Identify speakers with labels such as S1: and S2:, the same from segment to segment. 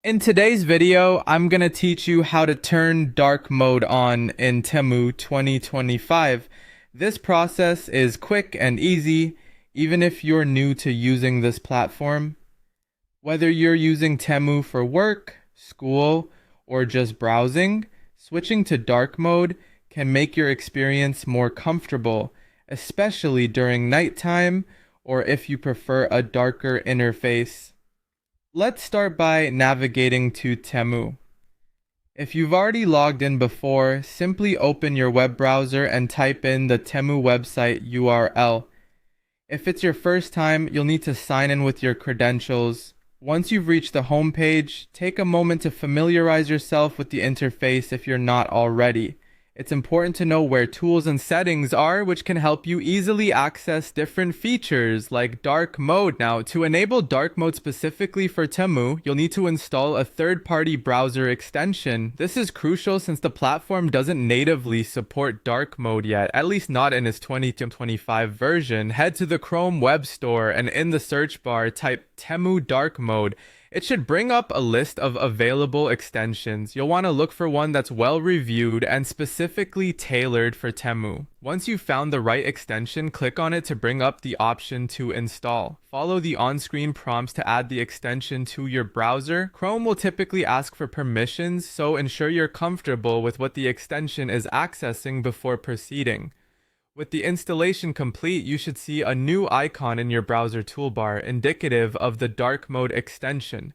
S1: In today's video, I'm going to teach you how to turn dark mode on in Temu 2025. This process is quick and easy, even if you're new to using this platform. Whether you're using Temu for work, school, or just browsing, switching to dark mode can make your experience more comfortable, especially during nighttime or if you prefer a darker interface. Let's start by navigating to Temu. If you've already logged in before, simply open your web browser and type in the Temu website URL. If it's your first time, you'll need to sign in with your credentials. Once you've reached the home page, take a moment to familiarize yourself with the interface if you're not already. It's important to know where tools and settings are, which can help you easily access different features like dark mode. Now, to enable dark mode specifically for Temu, you'll need to install a third-party browser extension. This is crucial since the platform doesn't natively support dark mode yet, at least not in its 2025 version. Head to the Chrome Web Store and in the search bar, type Temu dark mode. It should bring up a list of available extensions. You'll want to look for one that's well reviewed and specifically tailored for Temu. Once you've found the right extension, click on it to bring up the option to install. Follow the on-screen prompts to add the extension to your browser. Chrome will typically ask for permissions, so ensure you're comfortable with what the extension is accessing before proceeding. With the installation complete, you should see a new icon in your browser toolbar, indicative of the dark mode extension.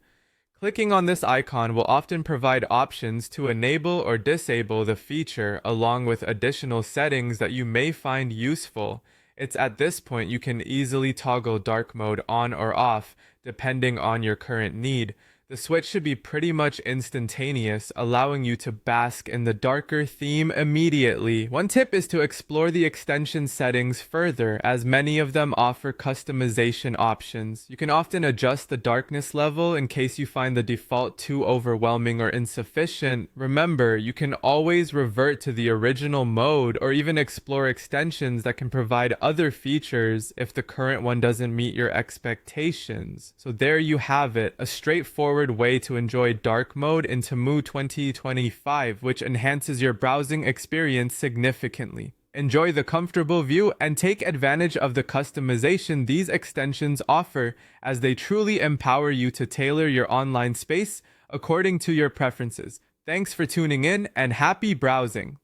S1: Clicking on this icon will often provide options to enable or disable the feature, along with additional settings that you may find useful. It's at this point you can easily toggle dark mode on or off, depending on your current need. The switch should be pretty much instantaneous, allowing you to bask in the darker theme immediately. One tip is to explore the extension settings further, as many of them offer customization options. You can often adjust the darkness level in case you find the default too overwhelming or insufficient. Remember, you can always revert to the original mode or even explore extensions that can provide other features if the current one doesn't meet your expectations. So there you have it, a straightforward way to enjoy dark mode in Temu 2025, which enhances your browsing experience significantly. Enjoy the comfortable view and take advantage of the customization these extensions offer, as they truly empower you to tailor your online space according to your preferences. Thanks for tuning in and happy browsing!